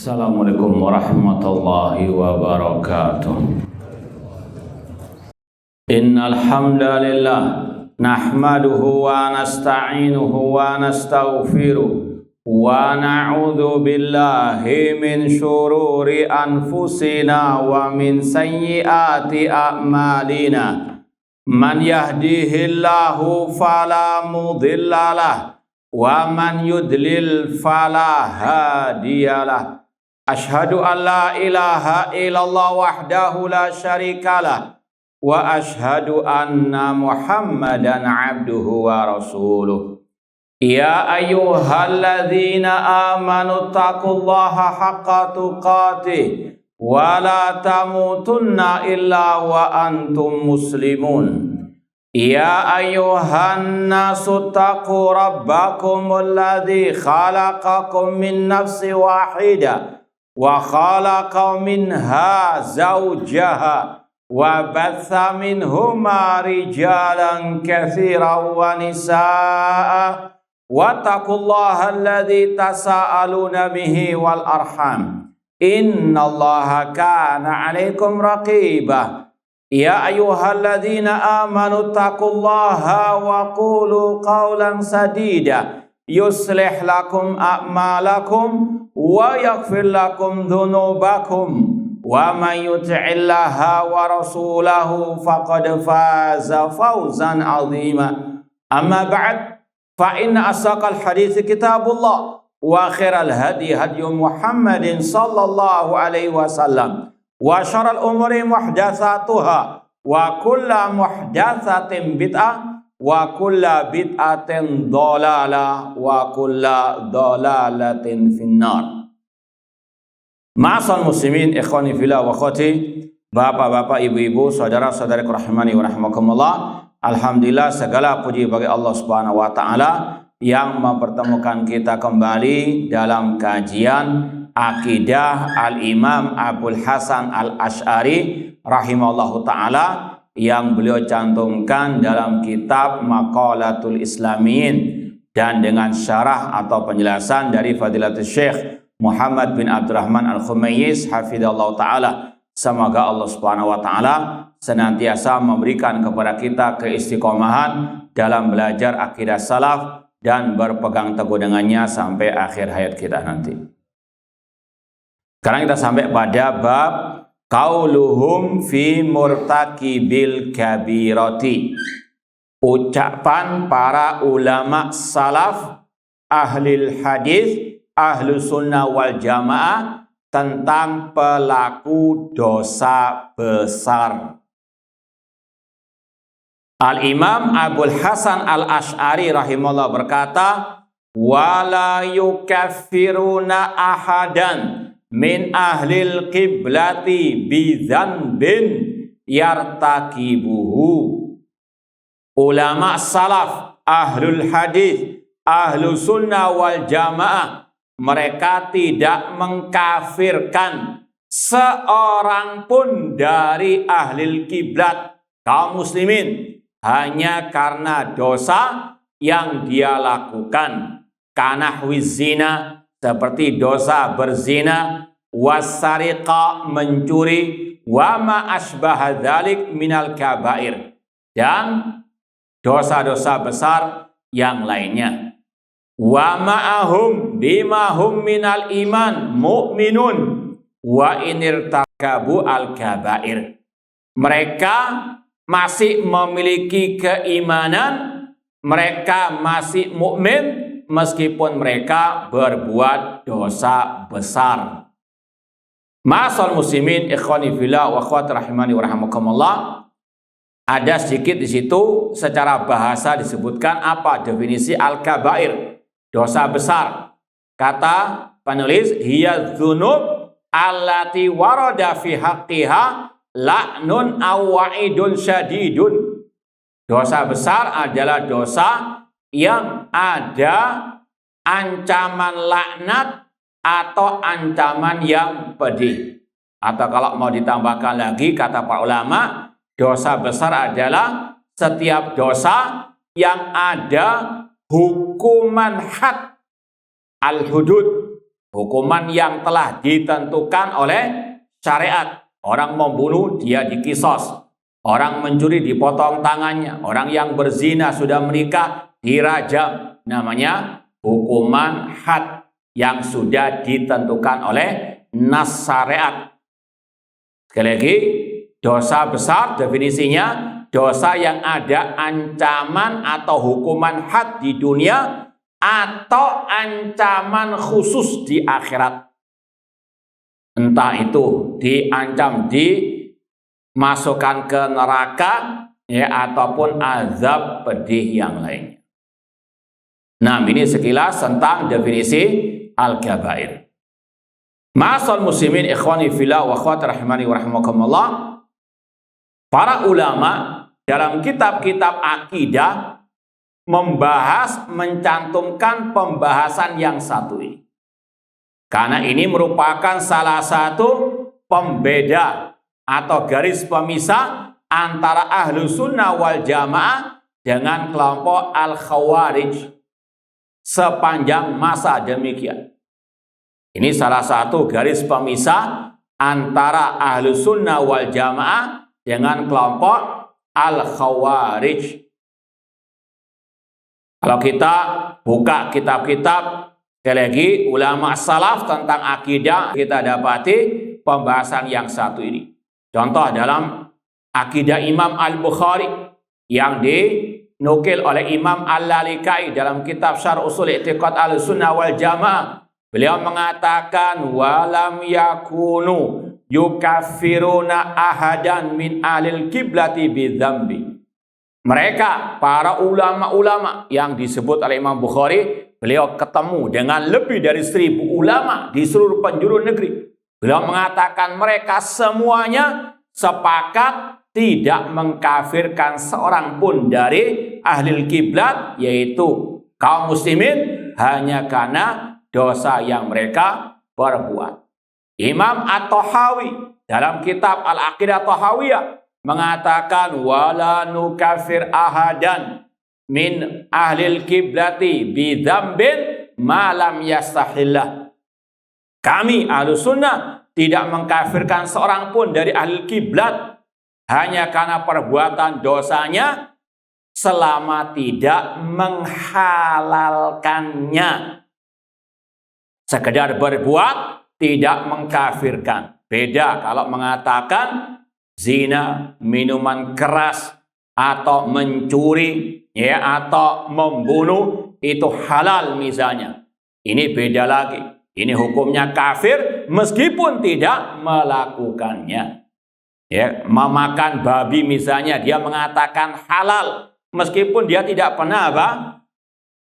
Assalamualaikum warahmatullahi wabarakatuh. Innal hamdalillah nahmaduhu wa nasta'inuhu wa nastaghfiruh wa na'udzu billahi min syururi anfusina wa min sayyiati a'malina. Man yahdihillahu fala mudhillalah wa man yudlil fala hadiyalah. Ashhadu an la ilaha illallah wahdahu la syarikalah wa ashhadu anna Muhammadan abduhu wa rasuluh. Ya ayyuhalladzina amanu taqullaha haqqa tuqatih wa la tamutunna illa wa antum muslimun. Ya ayyuhan nasu taqu rabbakumul ladzi khalaqakum min nafsin wahidah wa khalaqa minha zawjaha wa batha minhuma rijalan katsiran wa nisaa wattaqullaha alladzi tasaaluna bihi wal arham innallaha kana 'alaikum raqibah. Ya ayyuhalladzina amanu taqullaha wa qulu qawlan sadida yuslih lakum a'malakum wa yaghfir lakum dhunubakum wa man yuti'illaha wa rasulahu faqad faza fawzan 'azima. Amma ba'd, fa inna asaqal hadits kitabullah wa khairal hadi hadyu Muhammadin sallallahu alaihi wasallam wa syarrul umuri muhdatsatuha wa kullu muhdatsatin bid'ah wa kullu bid'atin dhalalah wa kullu dhalalatin finnar. Ma'asal muslimin ikhwani fillah wa akhwati, bapak-bapak, ibu-ibu, saudara-saudaraku rahimani wa rahimakumullah. Alhamdulillah, segala puji bagi Allah Subhanahu wa taala yang mempertemukan kita kembali dalam kajian Akidah Al-Imam Abul Hasan Al-Asy'ari rahimahullahu ta'ala yang beliau cantumkan dalam kitab Maqalatul Islamiyin dan dengan syarah atau penjelasan dari Fadilatul Syekh Muhammad bin Abdurrahman Al-Khumayyis hafidhallahu ta'ala. Semoga Allah Subhanahu wa ta'ala senantiasa memberikan kepada kita keistiqomahan dalam belajar akidah salaf dan berpegang teguh dengannya sampai akhir hayat kita nanti. Sekarang kita sampai pada bab qauluhum fi murtakibil kabirati. Ucapan para ulama salaf, ahlul hadis, ahlus sunnah wal jamaah tentang pelaku dosa besar. Al-Imam Abul Hasan Al-Asy'ari rahimahullah berkata, wala yukaffiruna ahadan min ahlil qiblati bidzanbin yartakibuhu. Ulama salaf, ahlul hadis, ahlus sunnah wal jamaah, mereka tidak mengkafirkan seorang pun dari ahlil kiblat kaum muslimin hanya karena dosa yang dia lakukan. Kanahwiz zina, seperti dosa berzina, wasariqa, mencuri, wa ma asbaha dzalik minal kabair, dan dosa-dosa besar yang lainnya. Wa ma'ahum bimahum minal iman mu'minun wa inirtakabu al kabair. Mereka masih memiliki keimanan, mereka masih mukmin meskipun mereka berbuat dosa besar. Ma'asal muslimin ikhwani fillah wa akhwati rahimani wa rahimakumullah. Ada sedikit di situ secara bahasa disebutkan apa definisi al-kabair, dosa besar. Kata penulis, hiya dzunub allati warada fi haqqiha la'nun aw wa'idun syadidun. Dosa besar adalah dosa yang ada ancaman laknat atau ancaman yang pedih. Atau kalau mau ditambahkan lagi, kata para ulama, dosa besar adalah setiap dosa yang ada hukuman had, al-hudud, hukuman yang telah ditentukan oleh syariat. Orang membunuh, dia dikisos. Orang mencuri, dipotong tangannya. Orang yang berzina, sudah menikah, dirajam. Namanya hukuman had yang sudah ditentukan oleh nas syariat. Sekali lagi, dosa besar definisinya dosa yang ada ancaman atau hukuman had di dunia atau ancaman khusus di akhirat. Entah itu diancam dimasukkan ke neraka ya, ataupun azab pedih yang lainnya. Nah, ini sekilas tentang definisi al-kabair. Ma'asal muslimin ikhwani fillah wa akhwati rahimani wa rahimakumullah. Para ulama dalam kitab-kitab akidah membahas, mencantumkan pembahasan yang satu ini. Karena ini merupakan salah satu pembeda atau garis pemisah antara ahlu sunnah wal jamaah dengan kelompok al-khawarij sepanjang masa demikian. Ini salah satu garis pemisah antara ahlu sunnah wal jamaah dengan kelompok al-khawarij. Kalau kita buka kitab-kitab sekali lagi ulama salaf tentang akidah, kita dapati pembahasan yang satu ini. Contoh dalam akidah Imam Al-Bukhari yang dinukil oleh Imam Al-Lalikai dalam kitab Syarh Ushul I'tiqad Ahlussunnah wal Jamaah. Beliau mengatakan walam yakunu yukaffiruna ahadan min ahlil kiblati bidzambi. Mereka para ulama-ulama yang disebut oleh Imam Bukhari, beliau ketemu dengan lebih dari 1000 ulama di seluruh penjuru negeri. Beliau mengatakan mereka semuanya sepakat tidak mengkafirkan seorang pun dari ahli kiblat, yaitu kaum muslimin, hanya karena dosa yang mereka perbuat. Imam At-Tahawi dalam kitab Al-Aqidah Tahawiyah mengatakan wala nukafir ahadan min ahlil kiblati bidzambin ma lam yastahillah. Kami Ahlus Sunnah tidak mengkafirkan seorang pun dari ahli kiblat hanya karena perbuatan dosanya selama tidak menghalalkannya. Sekedar berbuat tidak mengkafirkan. Beda kalau mengatakan zina, minuman keras, atau mencuri, ya, atau membunuh itu halal misalnya. Ini beda lagi. Ini hukumnya kafir meskipun tidak melakukannya. Ya, memakan babi misalnya, dia mengatakan halal meskipun dia tidak pernah apa?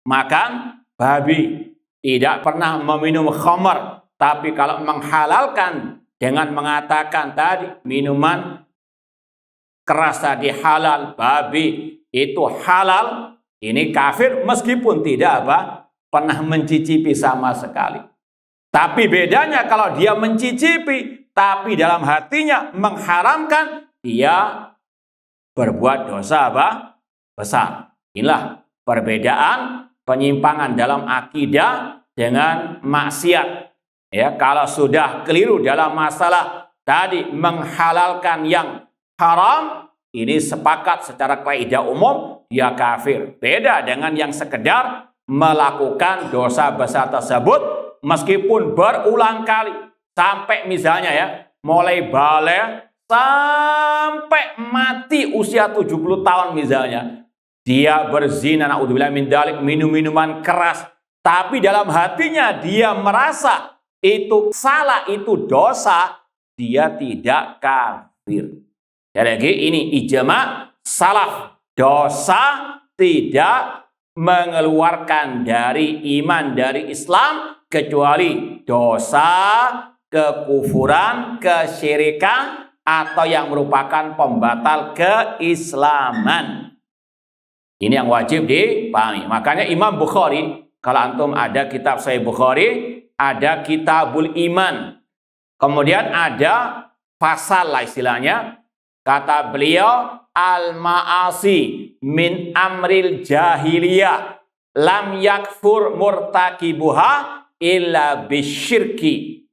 Makan babi, tidak pernah meminum khamar, tapi kalau menghalalkan dengan mengatakan tadi minuman keras tadi halal, babi itu halal, ini kafir meskipun tidak apa? Pernah mencicipi sama sekali. Tapi bedanya kalau dia mencicipi tapi dalam hatinya mengharamkan, dia berbuat dosa apa? Besar. Inilah perbedaan penyimpangan dalam akidah dengan maksiat. Ya, kalau sudah keliru dalam masalah tadi menghalalkan yang haram, ini sepakat secara kaidah umum dia kafir. Beda dengan yang sekedar melakukan dosa besar tersebut meskipun berulang kali sampai misalnya ya mulai balik sampai mati usia 70 tahun misalnya, dia berzina, naudzubillah min dzalik, minum minuman keras, tapi dalam hatinya dia merasa itu salah, itu dosa, dia tidak kafir. Jadi lagi ini ijma salaf, dosa tidak mengeluarkan dari iman, dari Islam, kecuali dosa kekufuran, kesyirikan, atau yang merupakan pembatal keislaman. Ini yang wajib dipahami. Makanya Imam Bukhari, kalau antum ada kitab Sahih Bukhari, ada Kitabul Iman, kemudian ada pasal lah istilahnya, kata beliau al-ma'asi min amril jahiliyah lam yakfur murtakibuha illa bisyirki.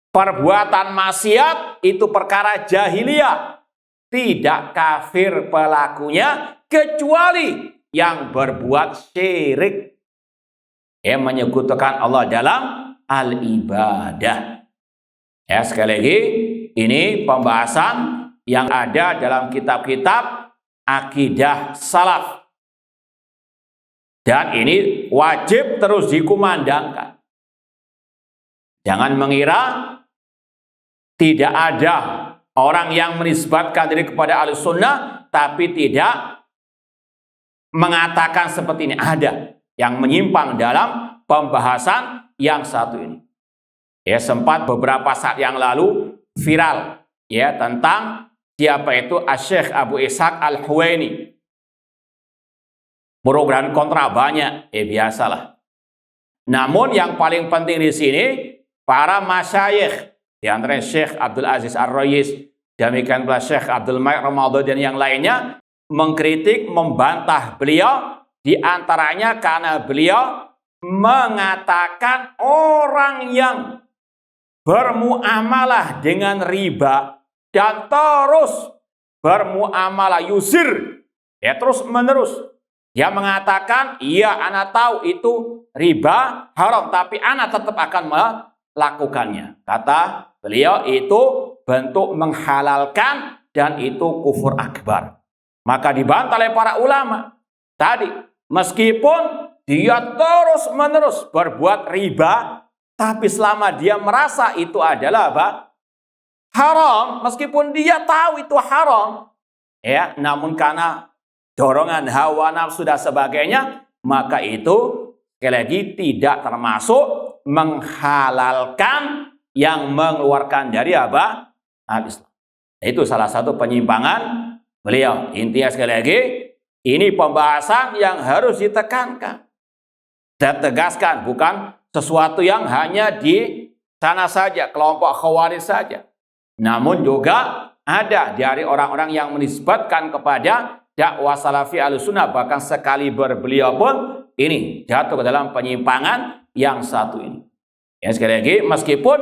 Perbuatan maksiat itu perkara jahiliyah. Tidak kafir pelakunya kecuali yang berbuat syirik. Yang menyekutukan Allah dalam al-ibadah. Ya, sekali lagi, ini pembahasan yang ada dalam kitab-kitab akidah salaf. Dan ini wajib terus dikumandangkan. Jangan mengira tidak ada orang yang menisbatkan diri kepada Ahlussunnah tapi tidak mengatakan seperti ini. Ada yang menyimpang dalam pembahasan yang satu ini. Ya, sempat beberapa saat yang lalu viral ya tentang siapa itu Asy-Syaikh Abu Ishaq Al-Huwaini. Pro dan kontra banyak, biasalah. Namun yang paling penting di sini para masyayikh, di antara Syekh Abdul Aziz Ar-Rayis, demikian pula Syekh Abdul Malik Ramadan dan yang lainnya mengkritik, membantah beliau, di antaranya karena beliau mengatakan orang yang bermuamalah dengan riba dan terus bermuamalah yusir, ya terus menerus. Dia mengatakan, iya ana tahu itu riba haram, tapi ana tetap akan melakukannya. Kata beliau itu bentuk menghalalkan dan itu kufur akbar. Maka dibantah oleh para ulama. Tadi, meskipun dia terus menerus berbuat riba, tapi selama dia merasa itu adalah apa? Haram, meskipun dia tahu itu haram, ya, namun karena dorongan hawa nafsu dan sebagainya, maka itu sekali lagi tidak termasuk menghalalkan yang mengeluarkan dari apa? Al-Islam. Itu salah satu penyimpangan beliau. Intinya sekali lagi, ini pembahasan yang harus ditekankan dan tegaskan, bukan sesuatu yang hanya di sana saja, kelompok khawarij saja. Namun juga ada dari orang-orang yang menisbatkan kepada dakwah salafi Ahlussunnah, bahkan sekali beliau pun ini jatuh ke dalam penyimpangan yang satu ini. Ya, sekali lagi, meskipun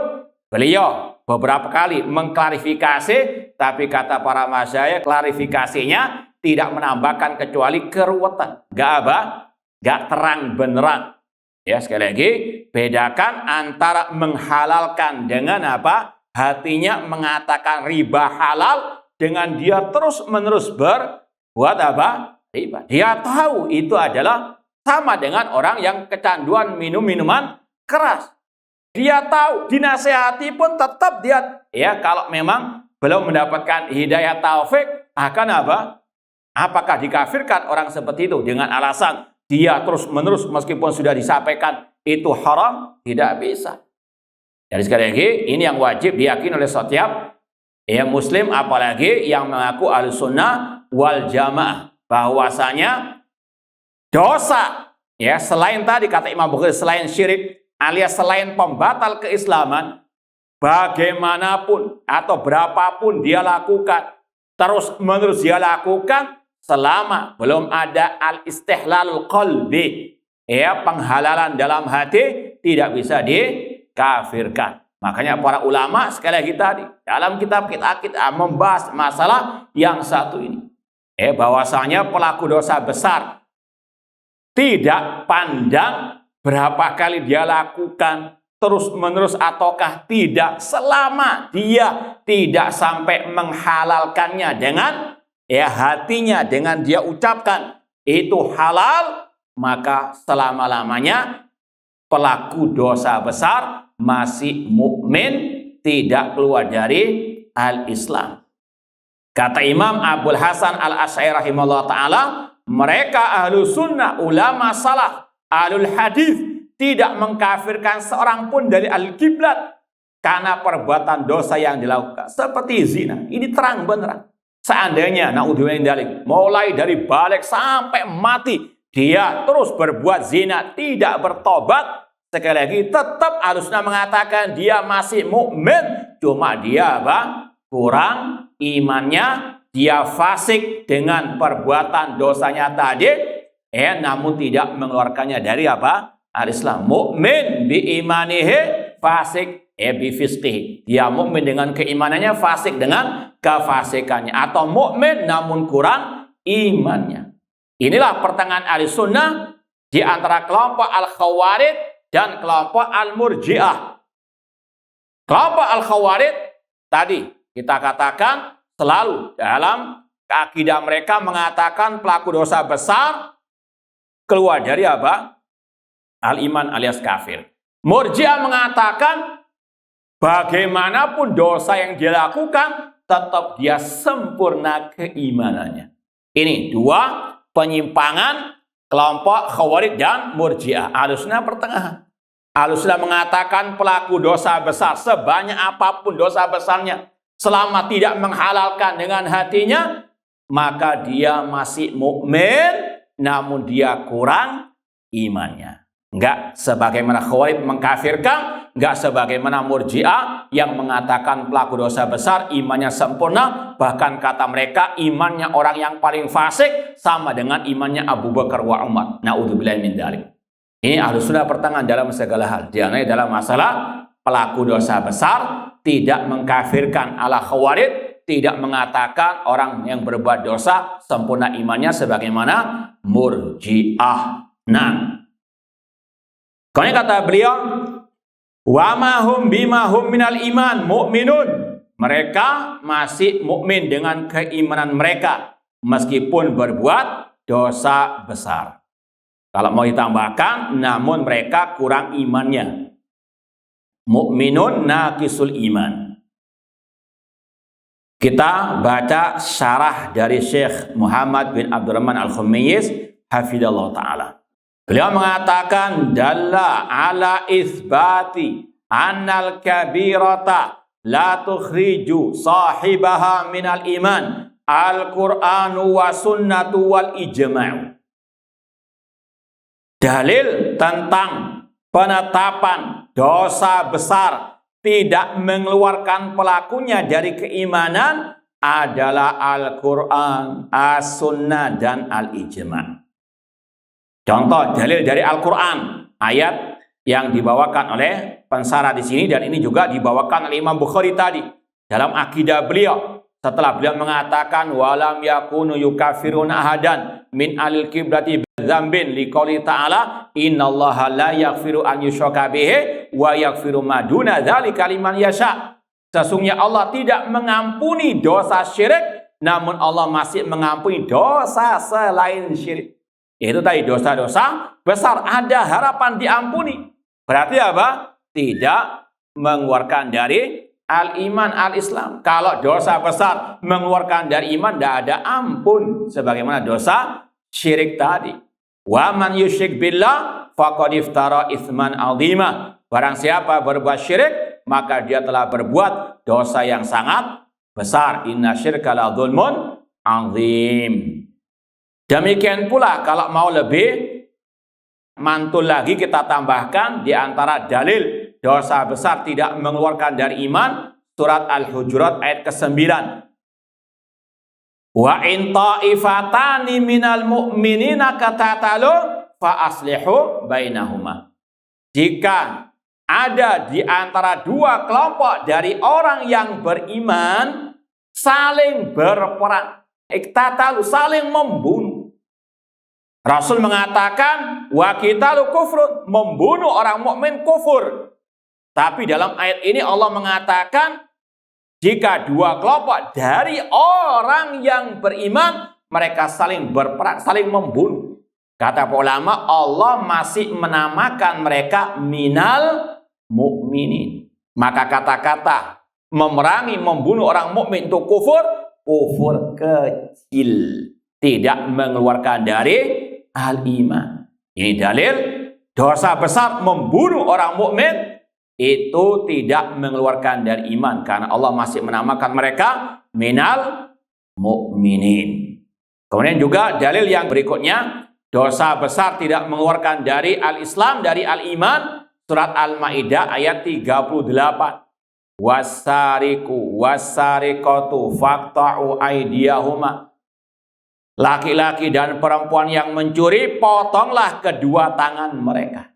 beliau beberapa kali mengklarifikasi, tapi kata para masyayikh klarifikasinya tidak menambahkan kecuali keruwetan. Gak terang benerang. Ya, sekali lagi, bedakan antara menghalalkan dengan apa? Hatinya mengatakan riba halal dengan dia terus-menerus buat apa? Riba. Dia tahu itu adalah sama dengan orang yang kecanduan minum minuman keras. Dia tahu, dinasehati pun tetap dia, ya kalau memang belum mendapatkan hidayah taufik, akan apa? Apakah dikafirkan orang seperti itu dengan alasan dia terus-menerus meskipun sudah disampaikan itu haram? Tidak bisa. Jadi sekali lagi, ini yang wajib diyakini oleh setiap ya muslim, apalagi yang mengaku Ahlussunnah wal Jamaah, bahwasanya dosa ya selain tadi kata Imam Bukhari, selain syirik alias selain pembatal keislaman, bagaimanapun atau berapapun dia lakukan, terus menerus dia lakukan, selama belum ada al-istihlalul qalbi, ya penghalalan dalam hati, tidak bisa dikafirkan. Makanya para ulama sekali lagi tadi dalam kitab kita membahas masalah yang satu ini. Bahwasanya pelaku dosa besar tidak pandang berapa kali dia lakukan terus menerus ataukah tidak, selama dia tidak sampai menghalalkannya dengan ya hatinya, dengan dia ucapkan itu halal, maka selama-lamanya pelaku dosa besar masih mukmin, tidak keluar dari al-Islam. Kata Imam Abul Hasan Al-Asy'ari rahimahullah ta'ala, mereka Ahlussunnah, ulama salaf, ahlul hadis, tidak mengkafirkan seorang pun dari al-kiblat karena perbuatan dosa yang dilakukan seperti zina. Ini terang beneran. Seandainya naudzubillah min dzalik, mulai dari balik sampai mati dia terus berbuat zina, tidak bertobat, sekali lagi tetap Ahlussunnah mengatakan dia masih mukmin, cuma dia apa? Kurang imannya, dia fasik dengan perbuatan dosanya tadi, namun tidak mengeluarkannya dari apa? al-Islam. Mukmin bi imanihi, fasik bi fisqihi. Dia mukmin dengan keimanannya, fasik dengan kefasikannya, atau mukmin namun kurang imannya. Inilah pertengahan Ahlussunnah di antara kelompok al-Khawarij dan kelompok al-Murji'ah. Kelompok al-Khawarij tadi kita katakan selalu dalam akidah mereka mengatakan pelaku dosa besar keluar dari apa? Al-iman alias kafir. Murji'ah mengatakan bagaimanapun dosa yang dia lakukan, tetap dia sempurna keimanannya. Ini dua penyimpangan kelompok Khawarij dan Murji'ah. Ahlussunnah pertengahan. Ahlussunnah mengatakan pelaku dosa besar sebanyak apapun dosa besarnya, selama tidak menghalalkan dengan hatinya, maka dia masih mukmin, namun dia kurang imannya. Enggak sebagaimana Khawarij mengkafirkan, enggak sebagaimana Murji'ah yang mengatakan pelaku dosa besar imannya sempurna, bahkan kata mereka imannya orang yang paling fasik sama dengan imannya Abu Bakar wa Umar. Na'udzubillahi min dzalik. Ini Ahlussunnah pertengahan dalam segala hal. Diantaranya dalam masalah pelaku dosa besar tidak mengkafirkan ala Khawarij, tidak mengatakan orang yang berbuat dosa sempurna imannya sebagaimana Murji'ah. Nah, kemudian kata beliau, wa mahum bimahum minal iman mu'minun. Mereka masih mukmin dengan keimanan mereka meskipun berbuat dosa besar. Kalau mau ditambahkan, namun mereka kurang imannya. Mu'minun naqisul iman. Kita baca syarah dari Syekh Muhammad bin Abdurrahman Al-Khumayyiz hafidhallahu ta'ala. Beliau mengatakan dalla ala isbati annal kabirata la tukhriju sahibaha minal iman al-Qur'anu wa sunnatu wal ijma'u. Dalil tentang penetapan dosa besar tidak mengeluarkan pelakunya dari keimanan adalah Al-Quran, As-Sunnah, dan Al-Ijma'. Contoh dalil dari Al-Quran, ayat yang dibawakan oleh pensara di sini, dan ini juga dibawakan oleh Imam Bukhari tadi dalam akidah beliau. Setelah beliau mengatakan walam yakunu yukafiruna ahadan min alil kibrati bidzambin liqouli ta'ala innallaha la yaghfiru an yushraka bihi wa yaghfiru ma duna dzalika liman yasha. Sesungguhnya Allah tidak mengampuni dosa syirik, namun Allah masih mengampuni dosa selain syirik. Itu tadi dosa-dosa besar ada harapan diampuni. Berarti apa? Tidak mengeluarkan dari al-iman al-Islam. Kalau dosa besar mengeluarkan dari iman, tidak ada ampun sebagaimana dosa syirik tadi. Wa man yusyrik billah faqad iftara itsman 'azima. Barang siapa berbuat syirik, maka dia telah berbuat dosa yang sangat besar. Inna syirka la dzulmun 'azim. Demikian pula kalau mau lebih mantul lagi, kita tambahkan di antara dalil dosa besar tidak mengeluarkan dari iman, surat Al-Hujurat ayat ke-9. Wa in ta'ifatani minal mu'minina qatatalu fa aslihu bainahuma. Jika ada di antara dua kelompok dari orang yang beriman saling berperang, iktatalu, saling membunuh. Rasul mengatakan wa qitalu kufrun, membunuh orang mukmin kufur. Tapi dalam ayat ini Allah mengatakan jika dua kelompok dari orang yang beriman mereka saling berperang, saling membunuh. Kata ulama, Allah masih menamakan mereka minal mukminin. Maka kata-kata memerangi, membunuh orang mukmin itu kufur, kufur kecil, tidak mengeluarkan dari al-iman. Ini dalil dosa besar membunuh orang mukmin itu tidak mengeluarkan dari iman, karena Allah masih menamakan mereka minal mukminin. Kemudian juga dalil yang berikutnya, dosa besar tidak mengeluarkan dari al-Islam, dari al-iman, surat Al-Maidah ayat 38. Wasariku wasariqatu faqta'u aydiyahuma. Laki-laki dan perempuan yang mencuri, potonglah kedua tangan mereka.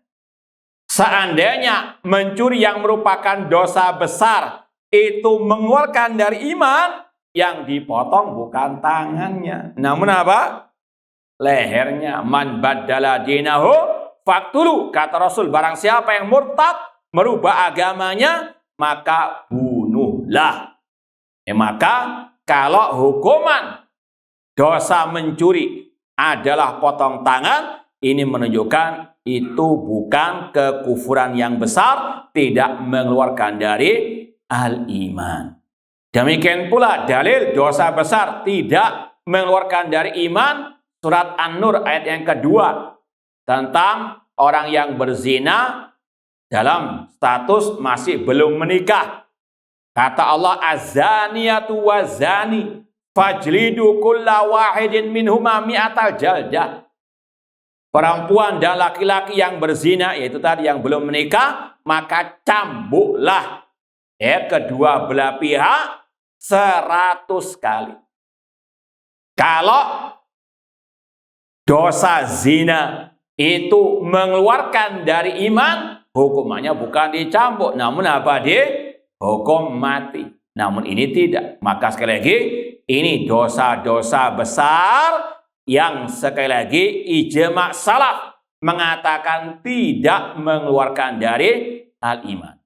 Seandainya mencuri yang merupakan dosa besar itu mengeluarkan dari iman, yang dipotong bukan tangannya, namun apa? Lehernya. Man baddala dinahu faktulu, kata Rasul, barang siapa yang murtad, merubah agamanya, maka bunuhlah. Maka kalau hukuman dosa mencuri adalah potong tangan, ini menunjukkan itu bukan kekufuran yang besar, tidak mengeluarkan dari al-iman. Demikian pula dalil dosa besar tidak mengeluarkan dari iman, surat An-Nur ayat yang kedua, tentang orang yang berzina dalam status masih belum menikah. Kata Allah, az-zaniyatu waz-zani fajlidu kulla wahidin minhuma mi'atal jaldah. Perempuan dan laki-laki yang berzina, yaitu tadi yang belum menikah, maka cambuklah kedua belah pihak 100 kali. Kalau dosa zina itu mengeluarkan dari iman, hukumannya bukan dicambuk, namun apa? Hukum mati. Namun ini tidak. Maka sekali lagi, ini dosa-dosa besar yang sekali lagi ijma' salaf mengatakan tidak mengeluarkan dari al-iman.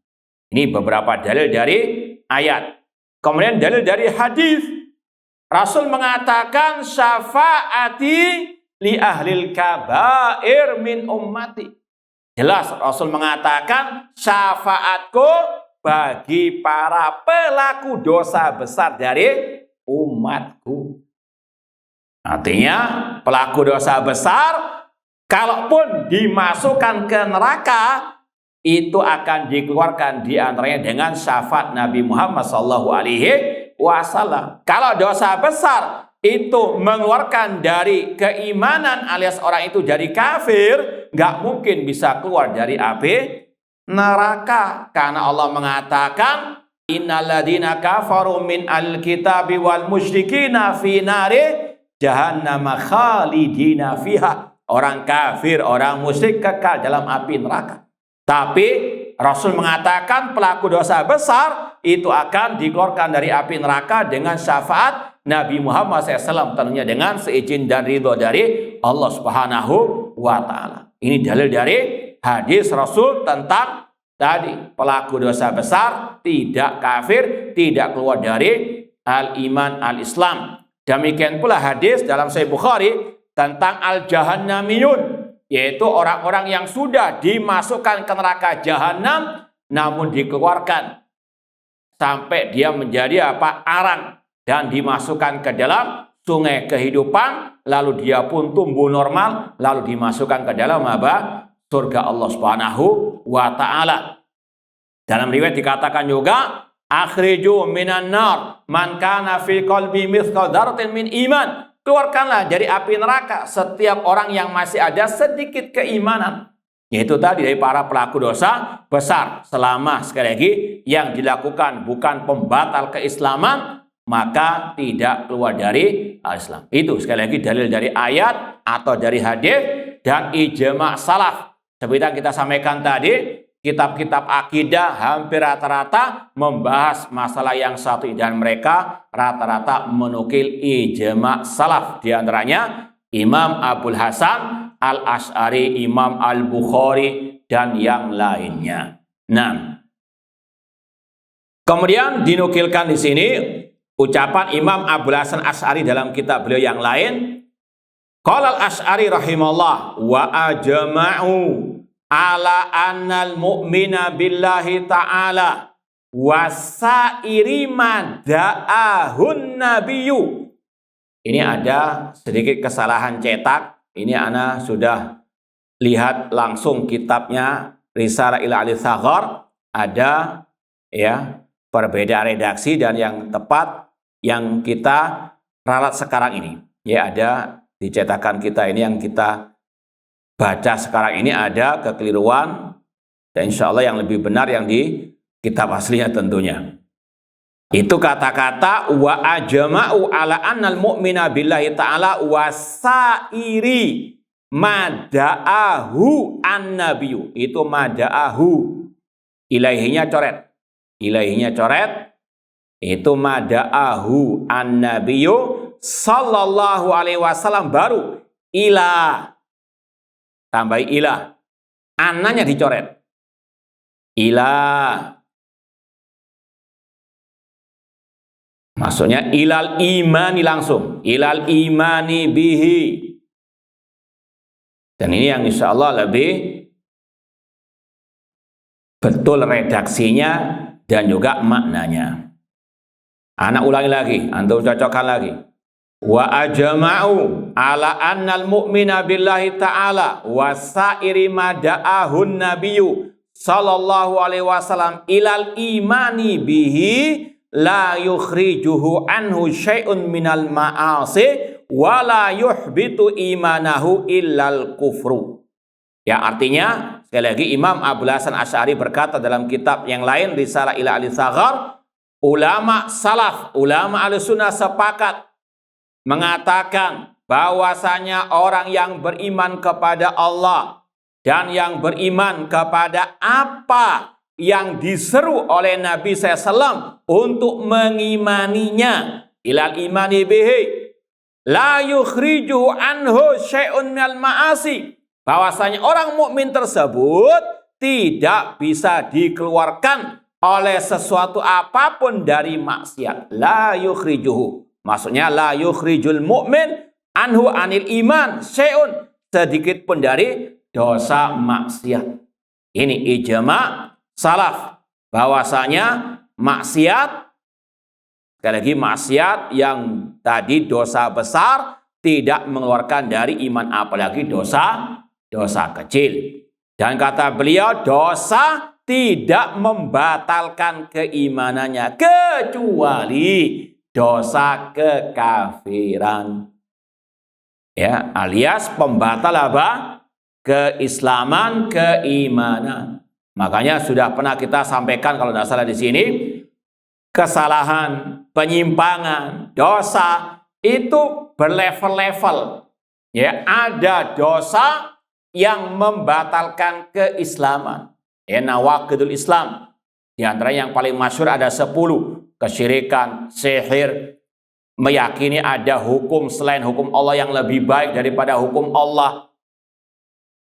Ini beberapa dalil dari ayat. Kemudian dalil dari hadis. Rasul mengatakan syafaati li ahlil kabair min ummati. Jelas Rasul mengatakan syafaatku bagi para pelaku dosa besar dari umatku. Artinya pelaku dosa besar kalaupun dimasukkan ke neraka, itu akan dikeluarkan diantaranya dengan syafaat Nabi Muhammad SAW. Kalau dosa besar itu mengeluarkan dari keimanan alias orang itu jadi kafir, nggak mungkin bisa keluar dari api neraka. Karena Allah mengatakan, innalladzina kafaru min al-kitabi wal musyrikina fi nari jahannam khalidina fiha. Orang kafir, orang musyrik kekal dalam api neraka. Tapi Rasul mengatakan pelaku dosa besar itu akan dikeluarkan dari api neraka dengan syafaat Nabi Muhammad SAW, tentunya dengan seizin dan ridho dari Allah Subhanahu wa Ta'ala. Ini dalil dari hadis Rasul tentang tadi pelaku dosa besar tidak kafir, tidak keluar dari al-iman al-Islam. Demikian pula hadis dalam Sahih Bukhari tentang al-jahannamiyun, yaitu orang-orang yang sudah dimasukkan ke neraka jahanam namun dikeluarkan sampai dia menjadi arang dan dimasukkan ke dalam sungai kehidupan, lalu dia pun tumbuh normal, lalu dimasukkan ke dalam surga Allah Subhanahu wa Ta'ala. Dalam riwayat dikatakan juga, akhriju minan nar man kana fi qalbi mithqal dzarratin min iman. Keluarkanlah dari api neraka setiap orang yang masih ada sedikit keimanan. Yaitu tadi dari para pelaku dosa besar. Selama sekali lagi yang dilakukan bukan pembatal keislaman, maka tidak keluar dari Islam. Itu sekali lagi dalil dari ayat atau dari hadis dan ijma' salaf. Seperti yang kita sampaikan tadi, kitab-kitab akidah hampir rata-rata membahas masalah yang satu, dan mereka rata-rata menukil ijma' salaf. Di antaranya Imam Abul Hasan Al-Asy'ari, Imam Al-Bukhari, dan yang lainnya. Nah, kemudian dinukilkan di sini ucapan Imam Abul Hasan Asy'ari dalam kitab beliau yang lain. Qala Al-Asy'ari rahimahullah wa ajma'u ala annal mu'mina billahi ta'ala wasairi mada'ahun nabiyyu. Ini ada sedikit kesalahan cetak. Ini ana sudah lihat langsung kitabnya Risalah ila Ali Saghar, ada ya perbedaan redaksi, dan yang tepat yang kita ralat sekarang ini ya ada di cetakan kita ini yang kita baca sekarang ini ada kekeliruan, dan insya Allah yang lebih benar yang di kitab aslinya tentunya. Itu kata-kata wa ajma'u ala annal mu'mina billahi ta'ala wasairi mada'ahu an-nabiyyu. Itu mada'ahu. Ilaihinya coret. Ilaihinya coret. Itu mada'ahu an-nabiyyu sallallahu alaihi wasallam, baru ila. Tambah ila. Ananya dicoret. Ila. Maksudnya ilal imani langsung. Ilal imani bihi. Dan ini yang insya Allah lebih betul redaksinya dan juga maknanya. Anak ulangi lagi, antum cocokkan lagi. Wa ajma'u ala annal mu'mina billahi ta'ala wa sa'iri mada'ahun nabiyyu sallallahu alaihi wasallam ilal imani bihi la yukhrijuhu anhu syai'un minal ma'asi wa la yuhbitu imanahu illal kufru. Ya, artinya sekali lagi Imam Abul Hasan Asy'ari berkata dalam kitab yang lain, Risalah ila Al-Saghar, ulama salaf, ulama Ahlussunnah sepakat mengatakan bahwasanya orang yang beriman kepada Allah dan yang beriman kepada apa yang diseru oleh Nabi SAW untuk mengimaninya, ilal imani bihi la yukhrijuhu anhu syai'un minal ma'asi, bahwasanya orang mukmin tersebut tidak bisa dikeluarkan oleh sesuatu apapun dari maksiat. La yukhrijuhu, maksudnya la yukhrijul mu'min anhu anil iman syai'un, sedikit pun dari dosa maksiat. Ini ijma' salaf bahwasanya maksiat, sekali lagi maksiat yang tadi dosa besar tidak mengeluarkan dari iman, apalagi dosa kecil. Dan kata beliau, dosa tidak membatalkan keimanannya kecuali dosa kekafiran. Ya, alias pembatal apa? Keislaman, keimanan. Makanya sudah pernah kita sampaikan kalau tidak salah di sini, kesalahan, penyimpangan, dosa itu berlevel-level. Ya, ada dosa yang membatalkan keislaman. Ya, nawaqidul Islam. Di antara yang paling masyhur ada 10. Kesyirikan, sihir, meyakini ada hukum selain hukum Allah yang lebih baik daripada hukum Allah,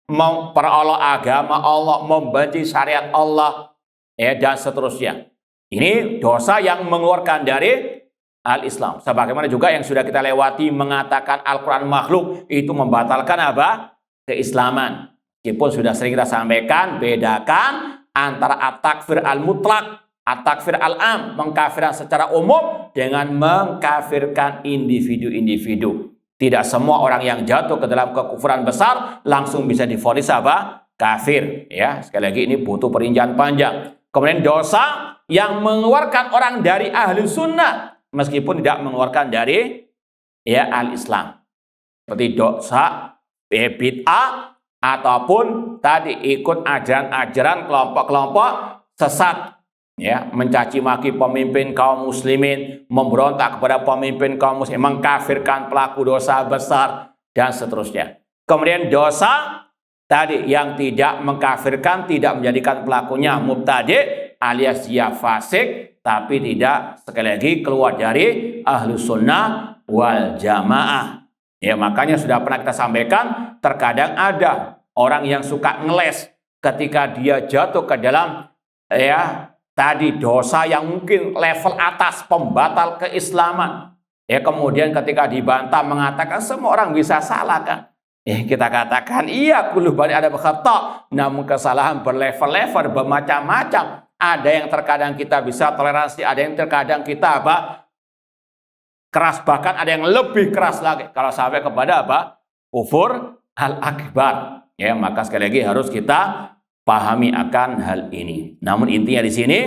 memperolok agama Allah, membenci syariat Allah, ya, dan seterusnya. Ini dosa yang mengeluarkan dari al-Islam. Sebagaimana juga yang sudah kita lewati mengatakan Al-Quran makhluk, itu membatalkan apa? Keislaman. Meskipun sudah sering kita sampaikan, bedakan antara at-takfir al-mutlak, at-takfir al-am, mengkafirkan secara umum dengan mengkafirkan individu-individu. Tidak semua orang yang jatuh ke dalam kekufuran besar langsung bisa divonis apa? Kafir. Ya, sekali lagi ini butuh perincian panjang. Kemudian dosa yang mengeluarkan orang dari ahli sunnah meskipun tidak mengeluarkan dari ya al-Islam. Seperti dosa bid'ah ataupun tadi ikut ajaran-ajaran kelompok-kelompok sesat, ya, mencaci maki pemimpin kaum muslimin, memberontak kepada pemimpin kaum muslimin, mengkafirkan pelaku dosa besar dan seterusnya. Kemudian dosa tadi yang tidak mengkafirkan, tidak menjadikan pelakunya mubtadi alias dia fasik, tapi tidak sekali lagi keluar dari ahlus sunnah wal jamaah. Ya, makanya sudah pernah kita sampaikan, terkadang ada orang yang suka ngeles ketika dia jatuh ke dalam ya tadi dosa yang mungkin level atas, pembatal keislaman. Ya, kemudian ketika dibantah mengatakan semua orang bisa salah kan. Ya, kita katakan iya, kullu bani adam khata', namun kesalahan berlevel-level, bermacam-macam. Ada yang terkadang kita bisa toleransi, ada yang terkadang kita apa? Keras, bahkan ada yang lebih keras lagi kalau sampai kepada apa? Kufur al-akbar. Ya, maka sekali lagi harus kita pahami akan hal ini. Namun intinya di sini,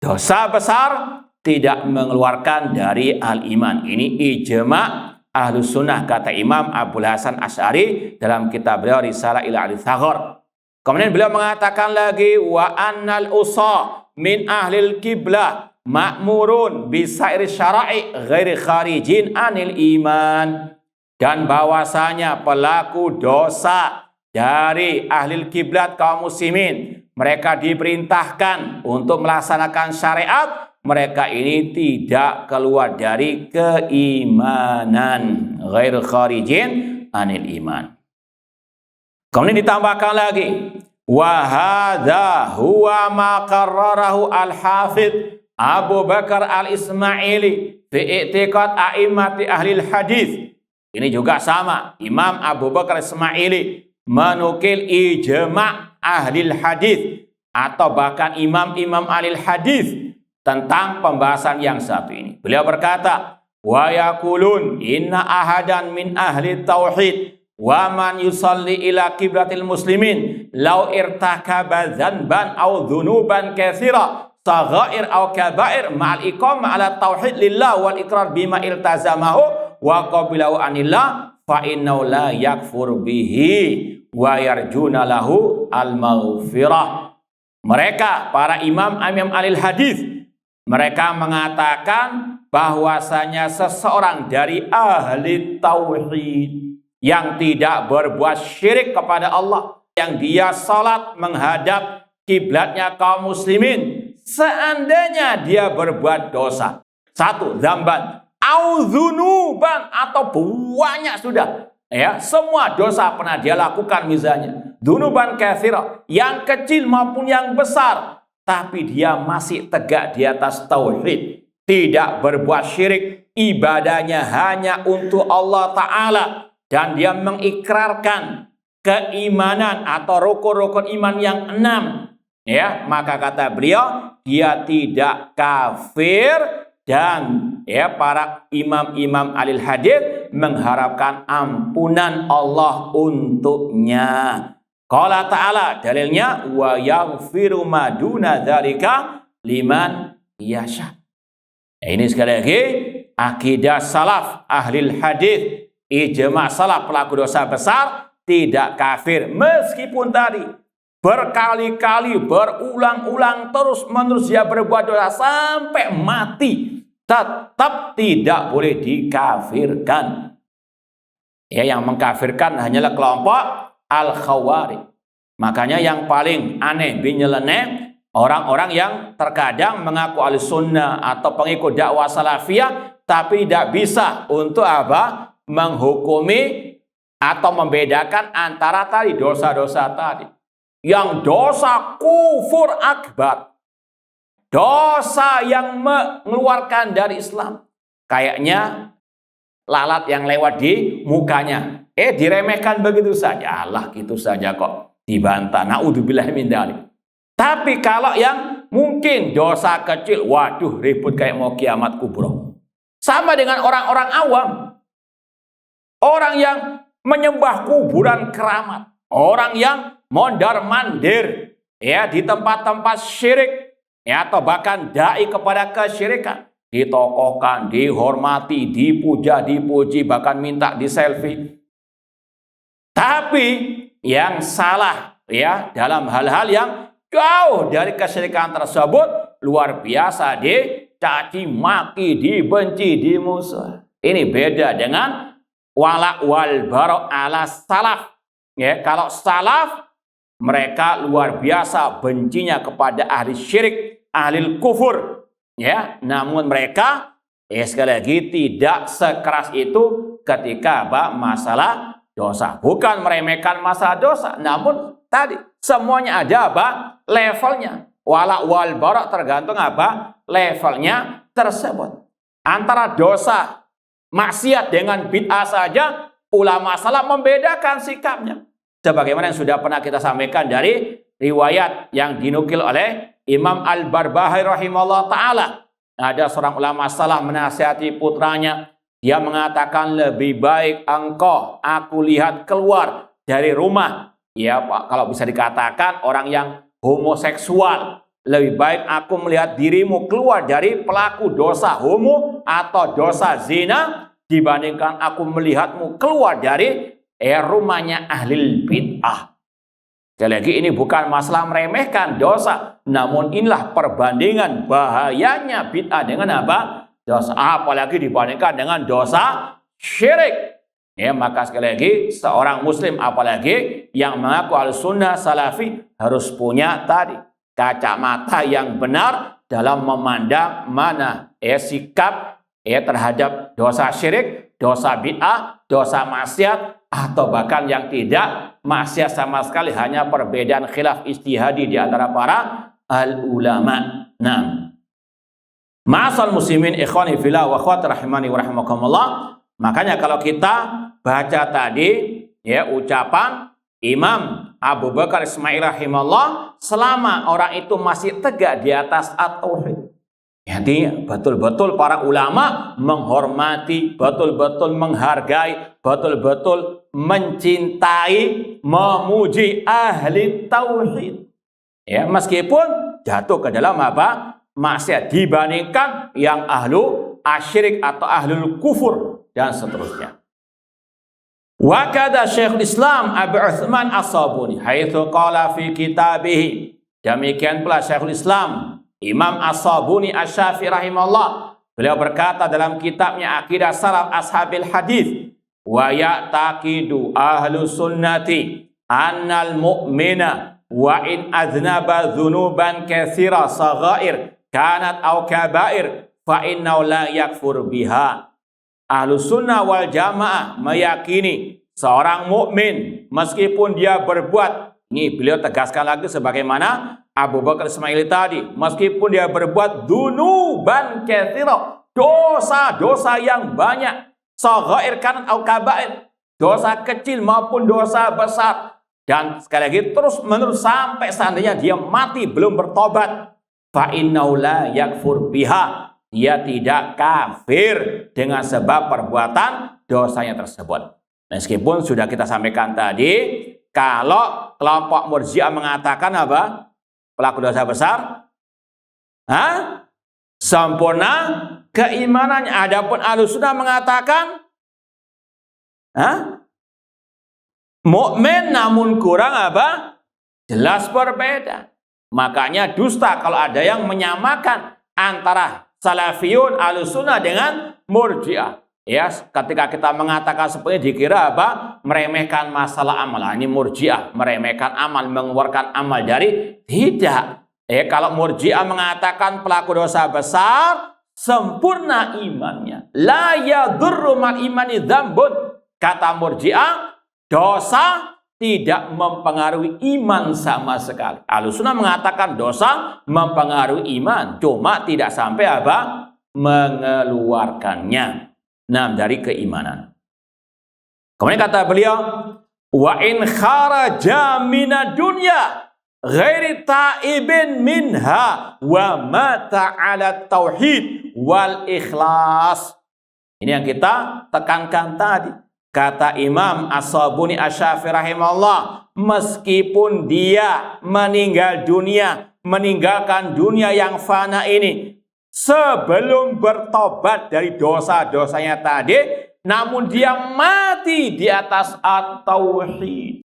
dosa besar tidak mengeluarkan dari al-iman. Ini ijma' ahlus sunnah, kata Imam Abul Hasan Asy'ari dalam kitab beliau Risalah ila Al-Saghar. Kemudian beliau mengatakan lagi, wa annal usa min ahlil qiblah ma'murun bisairi syara'i ghairi kharijin anil iman. dan bahwasanya pelaku dosa dari ahli kiblat kaum muslimin, mereka diperintahkan untuk melaksanakan syariat, mereka ini tidak keluar dari keimanan, ghair kharijin anil iman. Kemudian ditambahkan lagi, wa hadza huwa ma qarrarahu al-Hafidz Abu Bakar al-Ismaili fi i'tiqad a'immati ahli hadis. Ini juga sama, Imam Abu Bakar Ismaili menukil ijma' ahli hadis atau bahkan imam-imam ahli hadis tentang pembahasan yang satu ini. Beliau berkata, wa yaqulun inna ahadan min ahli tauhid wa man yusalli ila qiblatil muslimin law irtakaba dzanban aw dzunuban katsira saghair aw kabair ma'al iqamah ala tauhid lillah wal iqrar bima iltazamahu wa qabilahu anillah fa innahu la yakfur bihi wa yarjuna lahu al-maghfirah. Mereka para imam-imam ahli hadis, mereka mengatakan bahwasanya seseorang dari ahli tauhid yang tidak berbuat syirik kepada Allah, yang dia salat menghadap kiblatnya kaum muslimin, seandainya dia berbuat dosa, satu, dzamban, auzunuban, atau banyak sudah, ya, semua dosa pernah dia lakukan, misalnya dzunuban katsira, yang kecil maupun yang besar, tapi dia masih tegak di atas tauhid, tidak berbuat syirik, ibadahnya hanya untuk Allah Ta'ala, dan dia mengikrarkan keimanan atau rukun-rukun iman yang 6, ya, maka kata beliau, dia tidak kafir, dan ya, para imam-imam ahli hadis mengharapkan ampunan Allah untuknya. Qala ta'ala, dalilnya, wa yaghfiru ma duna dzalika liman yasha. Ini sekali lagi akidah salaf ahli hadis, ijma' salaf pelaku dosa besar tidak kafir, meskipun tadi berkali-kali, berulang-ulang, terus-menerus dia berbuat dosa sampai mati, tetap tidak boleh dikafirkan. Ya, yang mengkafirkan hanyalah kelompok al-khawarij. Makanya yang paling aneh, nyeleneh, orang-orang yang terkadang mengaku ahli sunnah atau pengikut dakwah salafiyah, tapi tidak bisa untuk apa? Menghukumi atau membedakan antara tadi dosa-dosa tadi. Yang dosa kufur akbar, dosa yang mengeluarkan dari Islam, kayaknya lalat yang lewat di mukanya, diremehkan begitu saja, Allah gitu saja kok dibantah, naudzubillah min dzalik. Tapi kalau yang mungkin dosa kecil, waduh ribut kayak mau kiamat kubro. Sama dengan orang-orang awam, orang yang menyembah kuburan keramat, orang yang mondar-mandir, ya, di tempat-tempat syirik, ya, atau bahkan dai kepada kesyirikan, ditokohkan, dihormati, dipuja, dipuji, bahkan minta di selfie. Tapi yang salah, ya, dalam hal-hal yang jauh dari kesyirikan tersebut, luar biasa dicaci maki, dibenci, dimusuh. Ini beda dengan wala wal bara ala salaf. Ya, kalau salaf, mereka luar biasa bencinya kepada ahli syirik, ahli kufur, ya. Namun mereka, sekali lagi, tidak sekeras itu ketika masalah dosa. Bukan meremehkan masalah dosa, namun tadi semuanya ada levelnya. Wala wal bara tergantung levelnya tersebut. Antara dosa maksiat dengan bid'ah saja, ulama salaf membedakan sikapnya. Sebagaimana yang sudah pernah kita sampaikan dari riwayat yang dinukil oleh Imam Al-Barbahari rahimahullah ta'ala. Ada seorang ulama salaf menasihati putranya. Dia mengatakan, lebih baik engkau, aku lihat keluar dari rumah. Ya Pak, kalau bisa dikatakan orang yang homoseksual. Lebih baik aku melihat dirimu keluar dari pelaku dosa homo atau dosa zina, dibandingkan aku melihatmu keluar dari rumahnya ahli bid'ah. Sekali lagi, ini bukan masalah meremehkan dosa, namun inilah perbandingan bahayanya bid'ah dengan dosa, apalagi dibandingkan dengan dosa syirik. Ya, maka sekali lagi seorang muslim apalagi yang mengaku al-sunnah salafi harus punya tadi kacamata yang benar dalam memandang mana sikap terhadap dosa syirik, dosa bid'ah, dosa maksiat, atau bahkan yang tidak maksiat sama sekali, hanya perbedaan khilaf ijtihadi di antara para al-ulama. Nah, ma'asal muslimin ikhwani fillah wa akhwati rahimani wa rahimakumullah. Makanya kalau kita baca tadi ucapan Imam Abu Bakar Ismail rahimahullah, selama orang itu masih tegak di atas at-tauhid, jadi betul-betul para ulama menghormati, betul-betul menghargai, betul-betul mencintai, memuji ahli tauhid. Ya, meskipun jatuh ke dalam apa? Maksiat, dibandingkan yang ahlu asyirik atau ahlul kufur dan seterusnya. Wa kada Syekhul Islam Abu Utsman As-Sabuni haitsu qala fi kitabih. Demikian pula Syekhul Islam Imam As-Sabuni Asy-Syafi'i rahimahullah, beliau berkata dalam kitabnya Aqidah Salaf Ashabil Hadis, wa ya'taqidu ahlus sunnati annal mu'mina wa in aznaba dzunuban katsira saghair kanat aw kabair fa innahu la yakfur biha. Ahlus sunnah wal jamaah meyakini seorang mukmin meskipun dia berbuat, ini beliau tegaskan lagi sebagaimana Abu Bakar Ismail tadi, meskipun dia berbuat dzunuban katsira, dosa-dosa yang banyak, saghair kanat au kabair, dosa kecil maupun dosa besar, dan sekali lagi terus menerus sampai seandainya dia mati belum bertobat, fa innahu la yakfur biha, dia tidak kafir dengan sebab perbuatan dosanya tersebut. Meskipun sudah kita sampaikan tadi, kalau kelompok Murji'ah mengatakan apa? Pelaku dosa besar sempurna keimanannya. Adapun Ahlussunnah mengatakan mukmin namun kurang apa? Jelas berbeda. Makanya dusta kalau ada yang menyamakan antara Salafiyun Ahlussunnah dengan Murji'ah. Ya, ketika kita mengatakan seperti ini dikira apa? Meremehkan masalah amal. Ini Murji'ah meremehkan amal, mengeluarkan amal dari, tidak. Kalau Murji'ah mengatakan pelaku dosa besar sempurna imannya, la yadurru mal imani dzambun. Kata Murji'ah, dosa tidak mempengaruhi iman sama sekali. Ahlussunnah mengatakan dosa mempengaruhi iman, cuma tidak sampai apa? Mengeluarkannya dari keimanan. Kemudian kata beliau, wa in kharaja minad dunya ghairi ta'ibin minha wa mata 'ala tauhid wal ikhlas. Ini yang kita tekankan tadi. Kata Imam As-Sabuni Asy-Syafi'i rahimahullah, meskipun dia meninggal dunia, meninggalkan dunia yang fana ini sebelum bertobat dari dosa-dosanya tadi, namun dia mati di atas at-tauhid.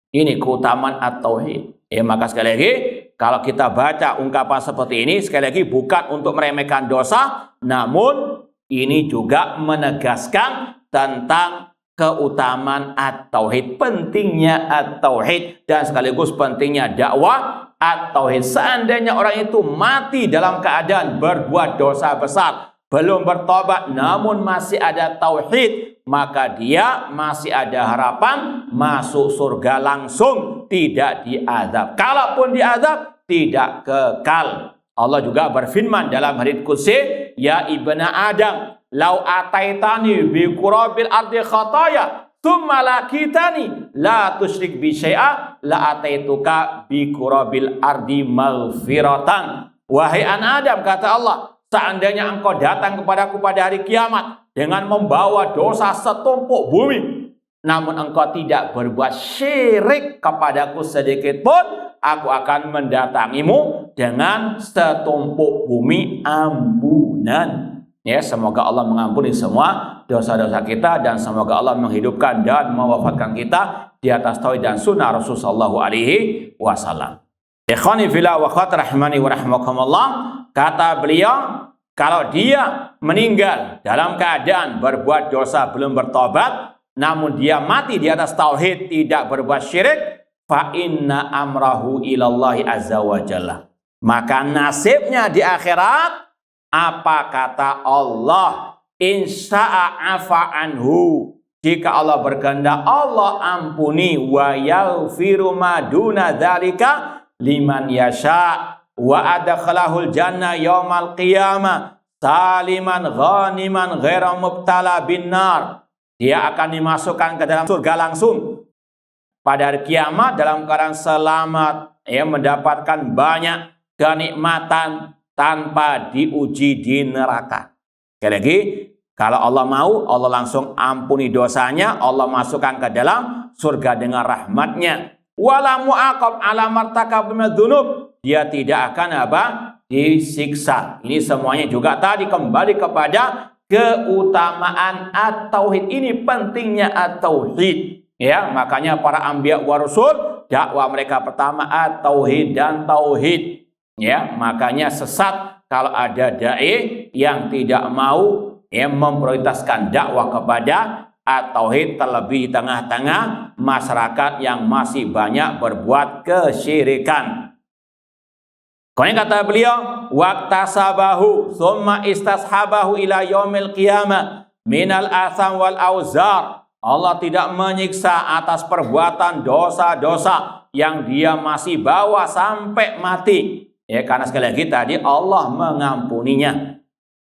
Ini keutamaan at-tauhid. Maka sekali lagi, kalau kita baca ungkapan seperti ini, sekali lagi bukan untuk meremehkan dosa, namun ini juga menegaskan tentang keutamaan at-tauhid, pentingnya at-tauhid, dan sekaligus pentingnya dakwah at-tauhid. Seandainya orang itu mati dalam keadaan berbuat dosa besar, belum bertobat, namun masih ada tauhid, maka dia masih ada harapan masuk surga langsung, tidak diazab. Kalaupun diazab, tidak kekal. Allah juga berfirman dalam hadits qudsi, ya ibna Adam, lau ataitani bi qurabil ardi khataya tsumma lakitani la tusyrik bi syai'a la ataituka bi qurabil ardi maghfiratan. Wahai anak Adam, kata Allah, seandainya engkau datang kepadaku pada hari kiamat dengan membawa dosa setumpuk bumi, namun engkau tidak berbuat syirik kepadaku sedikit pun, aku akan mendatangimu dengan setumpuk bumi ampunan. Ya, semoga Allah mengampuni semua dosa-dosa kita, dan semoga Allah menghidupkan dan mewafatkan kita di atas tauhid dan sunnah Rasulullah SAW. Ikhwani fillah wa akhwati rahimani wa rahimakumullah, kata beliau, kalau dia meninggal dalam keadaan berbuat dosa belum bertobat, namun dia mati di atas tauhid, tidak berbuat syirik, fa inna amrahu ilallahi azza wa jalla. Maka nasibnya di akhirat, apa kata Allah? Insya'a afa anhu. Jika Allah berkehendak, Allah ampuni. Wa yaghfiru ma duna dzalika liman yasha. Wa adkhalahul jannah yaumal qiyamah saliman ghaniman ghaira mubtala binnar. Dia akan dimasukkan ke dalam surga langsung pada hari kiamat dalam keadaan selamat, mendapatkan banyak kenikmatan tanpa diuji di neraka. Sekali lagi, kalau Allah mau, Allah langsung ampuni dosanya, Allah masukkan ke dalam surga dengan rahmatnya. Wala mu'aqab ala martakab minadz-dzunub. Dia tidak akan disiksa. Ini semuanya juga tadi kembali kepada keutamaan at-tauhid. Ini pentingnya at-tauhid. Ya, makanya para anbiya wa rasul, dakwah mereka pertama at-tauhid dan tauhid. Ya, makanya sesat kalau ada dai yang tidak mau memprioritaskan dakwah kepada at-tauhid, terlebih di tengah-tengah masyarakat yang masih banyak berbuat kesyirikan. Kemudian kata beliau, waqtasabahu tsumma istashabahu ila yaumil qiyamah minal asam wal auzar. Allah tidak menyiksa atas perbuatan dosa-dosa yang dia masih bawa sampai mati. Ya, karena sekali lagi tadi Allah mengampuninya.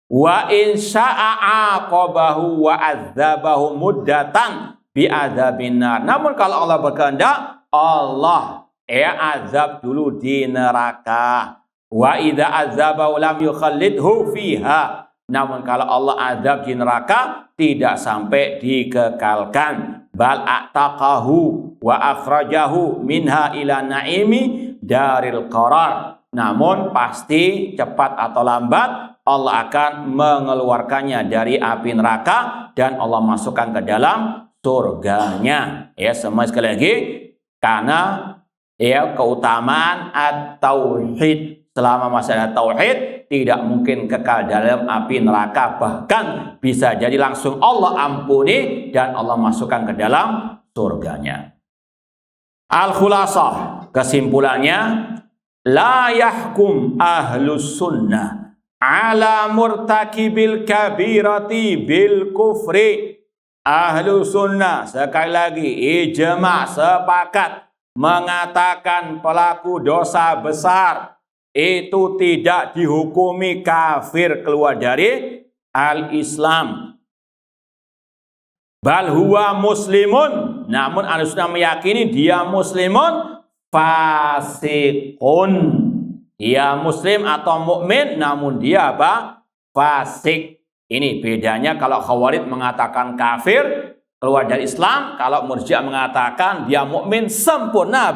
Wa in syaa'a aqabahu wa adzabahu muddatan bi adzabin nar. Namun kalau Allah berkehendak, Allah azab dulu di neraka. Wa idza adzabahu lam yukhallidhu fiha. Namun kalau Allah azab di neraka, tidak sampai dikekalkan. Bal a'taqahu wa akhrajahu minha ila naimi daril qarar. Namun pasti cepat atau lambat Allah akan mengeluarkannya dari api neraka dan Allah masukkan ke dalam surganya. Ya, semua sekali lagi karena keutamaan at-tauhid. Selama masih ada tauhid, tidak mungkin kekal dalam api neraka, bahkan bisa jadi langsung Allah ampuni dan Allah masukkan ke dalam surganya. Al-khulasah, kesimpulannya, la yahkum ahlus sunnah ala murtakibil kabirati bil kufri. Ahlus sunnah, sekali lagi, ijma' sepakat mengatakan pelaku dosa besar itu tidak dihukumi kafir keluar dari al-Islam. Bal huwa muslimun, namun Ahlus Sunnah meyakini dia muslimun fasikun. Dia muslim atau mukmin namun dia fasik. Ini bedanya kalau Khawarij mengatakan kafir keluar dari Islam, kalau Murji'ah mengatakan dia mukmin sempurna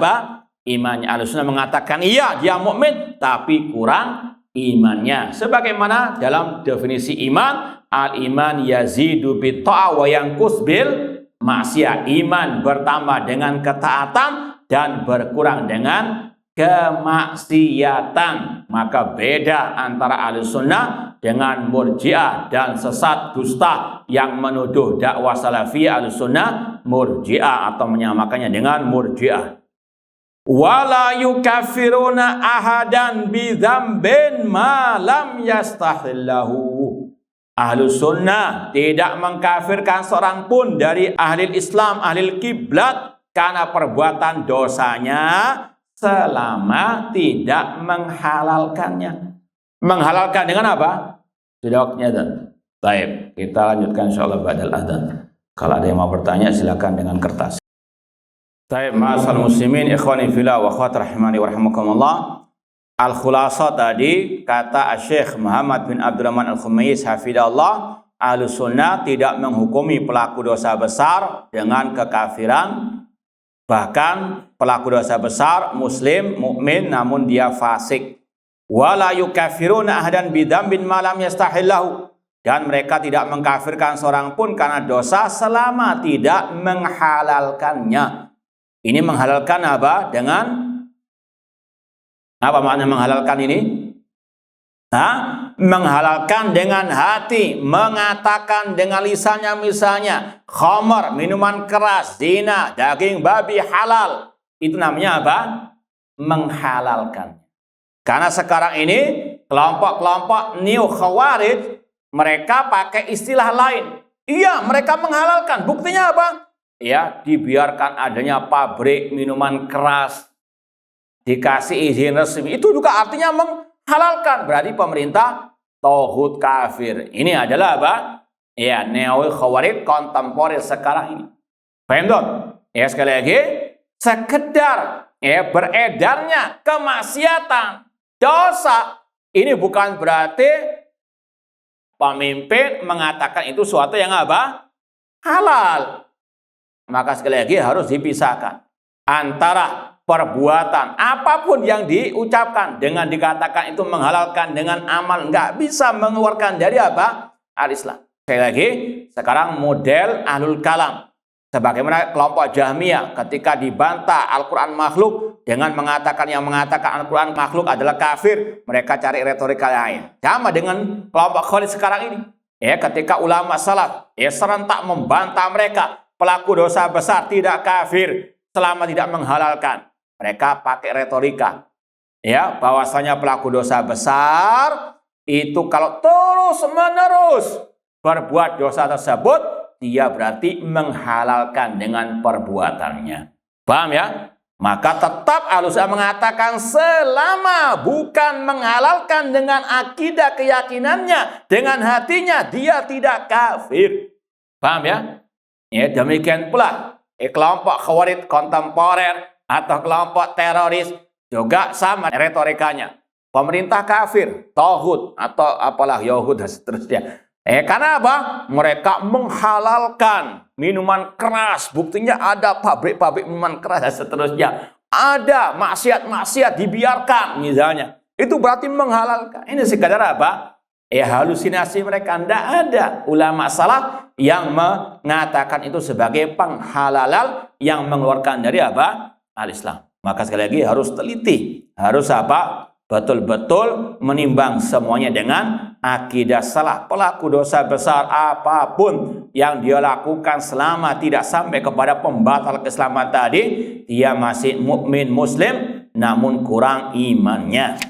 imannya. Ahlussunnah mengatakan iya dia mukmin tapi kurang imannya. Sebagaimana dalam definisi iman, al-iman yazidu bit ta'ah wa yanqus bil ma'siyah. Iman bertambah dengan ketaatan dan berkurang dengan kemaksiatan. Maka beda antara Ahlussunnah dengan Murji'ah dan sesat dusta yang menuduh dakwah salafiyah Ahlussunnah Murji'ah atau menyamakannya dengan Murji'ah. Wala yukaffiruna ahadan bidzambin ma lam yastahillahu. Ahlus sunnah tidak mengkafirkan seorang pun dari ahli Islam, ahli kiblat karena perbuatan dosanya selama tidak menghalalkannya. Menghalalkan dengan apa? Tidaknya dan. Baik, kita lanjutkan insyaallah ba'dal adzan. Kalau ada yang mau bertanya silakan dengan kertas. Baik, ma'asal muslimin, ikhwani fillah wa akhwat rahimani wa rahimakumullah. Al-khulasah tadi kata Syekh Muhammad bin Abdurrahman Al-Khumayyiz hafidahullah, Ahlus Sunnah tidak menghukumi pelaku dosa besar dengan kekafiran. Bahkan pelaku dosa besar muslim, mukmin namun dia fasik. Wala yukaffiruna ahadan bidzambin ma lam yastahillahu. Dan mereka tidak mengkafirkan seorang pun karena dosa selama tidak menghalalkannya. Ini menghalalkan apa? Dengan apa makna menghalalkan ini? menghalalkan dengan hati, mengatakan dengan lisannya misalnya khamar, minuman keras, zina, daging babi halal. Itu namanya apa? Menghalalkan. Karena sekarang ini kelompok-kelompok neo khawarij mereka pakai istilah lain. Iya, mereka menghalalkan. Buktinya apa? Ya, dibiarkan adanya pabrik minuman keras, dikasih izin resmi. Itu juga artinya menghalalkan. Berarti pemerintah tauhid kafir. Ini adalah apa? Ya, neo khawarij kontemporer sekarang ini. Paham dong? Ya, sekali lagi, sekedar beredarnya kemaksiatan, dosa, ini bukan berarti pemimpin mengatakan itu suatu yang apa? Halal. Maka sekali lagi harus dipisahkan antara perbuatan apapun yang diucapkan dengan dikatakan itu menghalalkan dengan amal, nggak bisa mengeluarkan dari apa? Al-Islam. Sekali lagi, sekarang model ahlul kalam. Sebagaimana kelompok Jahmiyah ketika dibantah Al-Quran makhluk dengan mengatakan yang mengatakan Al-Quran makhluk adalah kafir, mereka cari retorika lain. Sama dengan kelompok Khawarij sekarang ini. Ya, ketika ulama salaf serentak membantah mereka, pelaku dosa besar tidak kafir selama tidak menghalalkan. Mereka pakai retorika. Ya, bahwasanya pelaku dosa besar itu kalau terus-menerus berbuat dosa tersebut, dia berarti menghalalkan dengan perbuatannya. Paham ya? Maka tetap Ahlussunnah mengatakan selama bukan menghalalkan dengan akidah keyakinannya, dengan hatinya, dia tidak kafir. Paham ya? Ya, demikian pula kelompok Khawarij kontemporer atau kelompok teroris juga sama retorikanya. Pemerintah kafir, tauhid atau apalah Yahud dan seterusnya. Karena apa? Mereka menghalalkan minuman keras. Buktinya ada pabrik-pabrik minuman keras dan seterusnya. Ada maksiat-maksiat dibiarkan misalnya. Itu berarti menghalalkan. Ini sekadar apa? Halusinasi mereka. Tidak ada ulama salaf yang mengatakan itu sebagai penghalalan yang mengeluarkan dari apa? Al-Islam. Maka sekali lagi harus teliti. Harus apa? Betul-betul menimbang semuanya dengan akidah salah. Pelaku dosa besar apapun yang dia lakukan selama tidak sampai kepada pembatal keislaman tadi, dia masih mukmin muslim namun kurang imannya.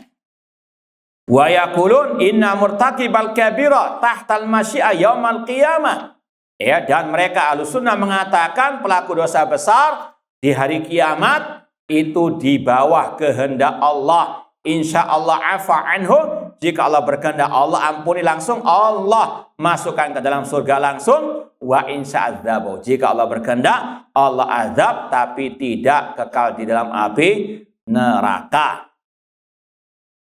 Wa yaqulun inna murtakibal kabira tahtal masyiah yaumal qiyamah. Dan mereka Ahlussunnah mengatakan pelaku dosa besar di hari kiamat itu di bawah kehendak Allah. Insya Allah afa anhu, jika Allah berkehendak Allah ampuni langsung, Allah masukkan ke dalam surga langsung. Wa insya adzabu, jika Allah berkehendak Allah azab tapi tidak kekal di dalam api neraka.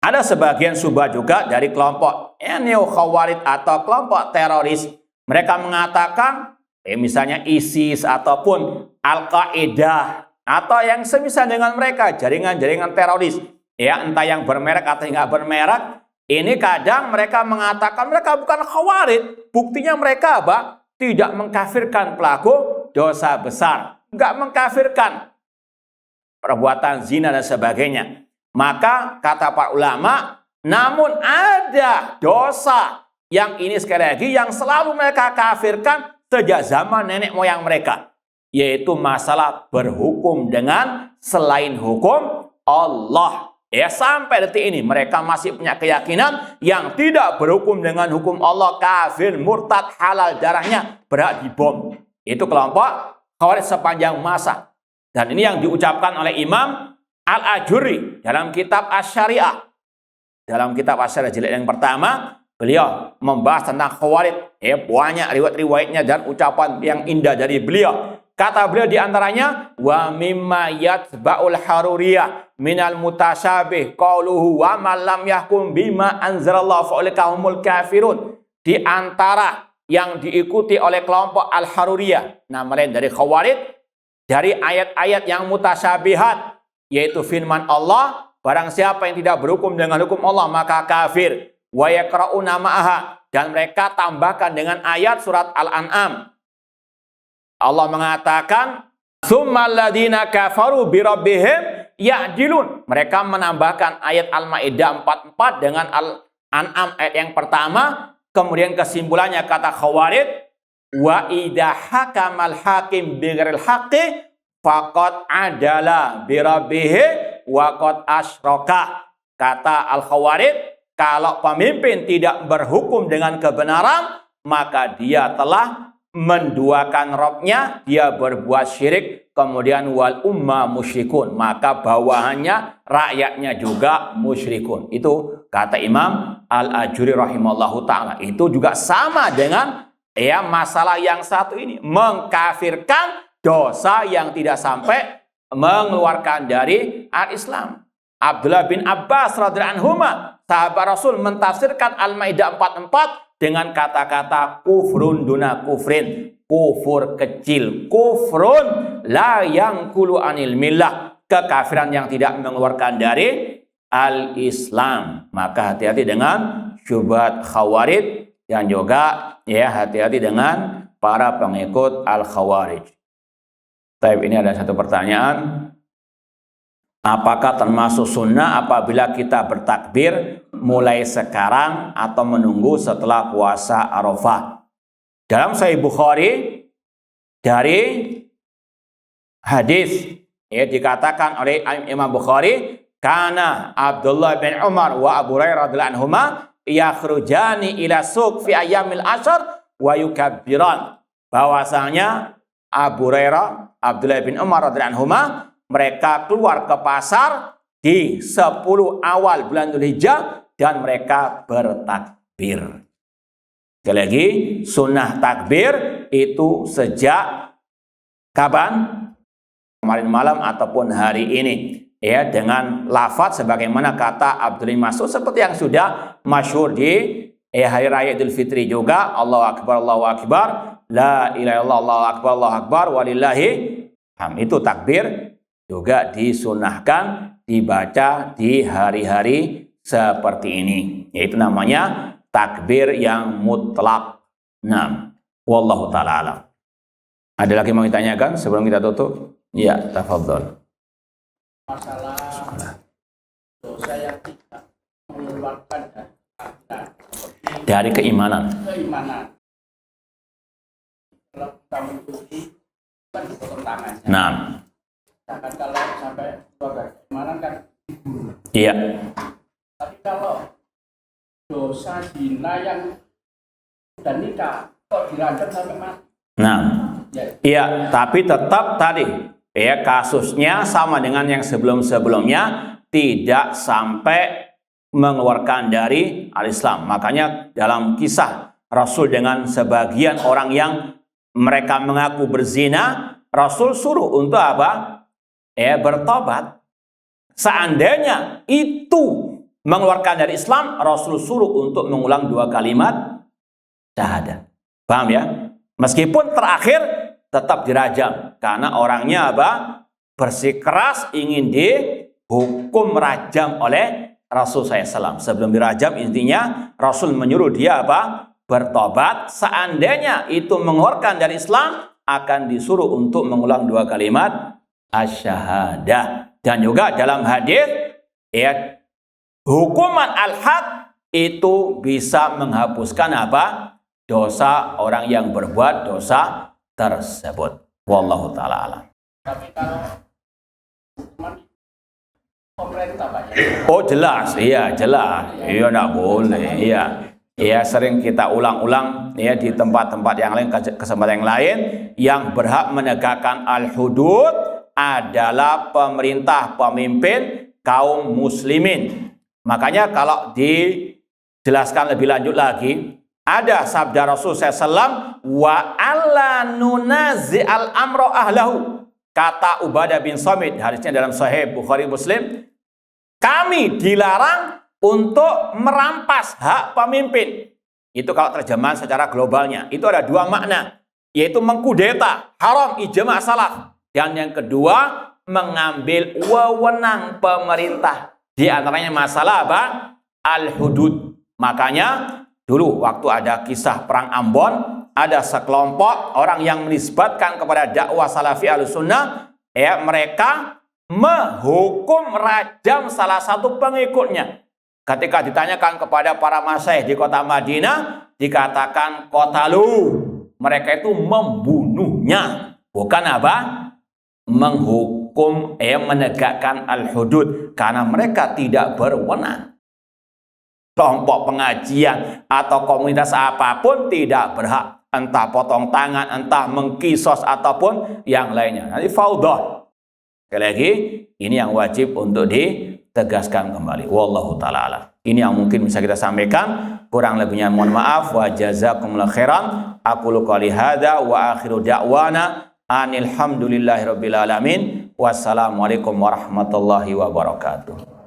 Ada sebagian subah juga dari kelompok neo khawarij atau kelompok teroris. Mereka mengatakan misalnya ISIS ataupun Al-Qaeda atau yang semisal dengan mereka, jaringan-jaringan teroris. Entah yang bermerek atau nggak bermerek, ini kadang mereka mengatakan mereka bukan khawarij. Buktinya mereka apa? Tidak mengkafirkan pelaku dosa besar, nggak mengkafirkan perbuatan zina dan sebagainya. Maka kata para ulama, namun ada dosa yang ini sekali lagi yang selalu mereka kafirkan sejak zaman nenek moyang mereka, yaitu masalah berhukum dengan selain hukum Allah. Sampai detik ini mereka masih punya keyakinan yang tidak berhukum dengan hukum Allah, kafir, murtad, halal darahnya, berhak dibom. Itu kelompok Khawarij sepanjang masa. Dan ini yang diucapkan oleh Imam Al-Ajuri dalam kitab Asy-Syariah. Dalam kitab Asy-Syariah jilid yang pertama, beliau membahas tentang Khawarij. Banyak riwayat-riwayatnya dan ucapan yang indah dari beliau. Kata beliau diantaranya, wa mimma yatba'ul haruriyah minal mutasyabih qauluhu wa man lam yahkum bima anzalallahu fa'ulaika humul kafirun. Di antara yang diikuti oleh kelompok al-haruriyah, nama lain dari Khawarij, dari ayat-ayat yang mutasyabihat, yaitu firman Allah, barang siapa yang tidak berhukum dengan hukum Allah maka kafir. Wa yaqra'una ma'aha, dan mereka tambahkan dengan ayat surat Al-An'am. Allah mengatakan, "Tsummal ladzina kafaru bi rabbihim ya'dilun." Mereka menambahkan ayat Al-Maidah 44 dengan An'am ayat yang pertama, kemudian kesimpulannya kata Khawarij, wa idza hakamal hakim bighairil haqqi faqad adala bi rabbih wa qad asyraka. Kata Al-Khawarij, kalau pemimpin tidak berhukum dengan kebenaran, maka dia telah menduakan Rabb-nya, dia berbuat syirik, kemudian wal umma musyrikun, maka bawahannya rakyatnya juga musyrikun. Itu kata Imam Al-Ajuri rahimallahu ta'ala. Itu juga sama dengan masalah yang satu ini, mengkafirkan dosa yang tidak sampai mengeluarkan dari al-Islam. Abdullah bin Abbas radhiyallahu anhuma, sahabat Rasul, mentafsirkan Al-Maidah 44 dengan kata-kata kufrun duna kufrin, kufur kecil, kufrun la yangkulu anil millah, kekafiran yang tidak mengeluarkan dari al-Islam. Maka hati-hati dengan syubhat Khawarij, dan juga hati-hati dengan para pengikut al-Khawarij. Tapi ini ada satu pertanyaan. Apakah termasuk sunnah apabila kita bertakbir mulai sekarang atau menunggu setelah puasa Arafah? Dalam Sahih Bukhari dari hadis dikatakan oleh Imam Bukhari, kana Abdullah bin Umar wa Abu Hurairah radhiyallahu anhuma yakhrujani ila suq fi ayyamil ashr wa yukabbiran. Bahwasanya Abu Hurairah, Abdullah bin Umar radhiyallahu anhuma, mereka keluar ke pasar di 10 awal bulan Dzulhijjah dan mereka bertakbir. Sekali lagi, sunnah takbir itu sejak kapan? Kemarin malam ataupun hari ini. Dengan lafaz sebagaimana kata Abdullah Mas'ud, seperti yang sudah masyhur di hari raya Idul Fitri juga, Allahu Akbar, Allahu Akbar, la ilaha illallah, Allahu Akbar, Allahu Akbar, walillahi hamd. Itu takbir juga disunahkan dibaca di hari-hari seperti ini. Yaitu namanya takbir yang mutlak. Nah, wallahu ta'ala alam. Ada lagi yang mau ditanyakan sebelum kita tutup? Ya, tafadhol. Masalah dosa yang tidak mengeluarkan dari keimanan. Kalau kita mencuri, kan dipotong tangannya. Nah. Sedangkan kalau sampai keluarga keimanan kan dibunuh. Iya. Tapi kalau dosa zina yang sudah nikah, kok dirajam sampai mati? Nah, iya, tapi tetap tadi kasusnya sama dengan yang sebelum-sebelumnya, tidak sampai mengeluarkan dari al-Islam. Makanya dalam kisah Rasul dengan sebagian orang yang mereka mengaku berzina, Rasul suruh untuk apa? Bertobat. Seandainya itu mengeluarkan dari Islam, Rasul suruh untuk mengulang 2 kalimat syahadat. Paham ya? Meskipun terakhir tetap dirajam, karena orangnya apa? Bersikeras ingin dihukum rajam oleh Rasul SAW. Sebelum dirajam, intinya Rasul menyuruh dia apa? Bertobat. Seandainya itu mengeluarkan dari Islam, akan disuruh untuk mengulang 2 kalimat asyahadah. Dan juga dalam hadis, hukuman al-had itu bisa menghapuskan apa? Dosa orang yang berbuat dosa tersebut. Wallahu ta'ala alam. Tapi kalau hukuman pemerintah Pak ya? Oh jelas, iya jelas. Iya enggak boleh, iya. Ya sering kita ulang-ulang di tempat-tempat yang lain, kesempatan yang lain, yang berhak menegakkan al-hudud adalah pemerintah, pemimpin kaum muslimin. Makanya kalau dijelaskan lebih lanjut lagi, ada sabda Rasul SAW, wa alla nunazi al-amro ahlahu. Kata Ubadah bin Samit, hadisnya dalam Sahih Bukhari Muslim, kami dilarang untuk merampas hak pemimpin. Itu kalau terjemahan secara globalnya. Itu ada 2 makna, yaitu mengkudeta, haram ijma' salaf. Dan yang kedua, mengambil wewenang pemerintah. Di antaranya masalah apa? Al-hudud. Makanya dulu waktu ada kisah perang Ambon, ada sekelompok orang yang menisbatkan kepada dakwah salafi al-sunnah, mereka menghukum rajam salah satu pengikutnya ketika ditanyakan kepada para masyaikh di kota Madinah, dikatakan qatalu, mereka itu membunuhnya, bukan apa? Menghukum, menegakkan al-hudud, karena mereka tidak berwenang. Kelompok pengajian atau komunitas apapun tidak berhak, entah potong tangan, entah mengkisos ataupun yang lainnya. Nanti faudah. Sekali lagi, ini yang wajib untuk ditegaskan kembali. Wallahu ta'ala alam. Ini yang mungkin bisa kita sampaikan. Kurang lebihnya mohon maaf. Wa jazakumullahu khairan. Aqulu qouli hadza wa akhiru da'wana anil hamdulillahi rabbil alamin. Wassalamualaikum warahmatullahi wabarakatuh.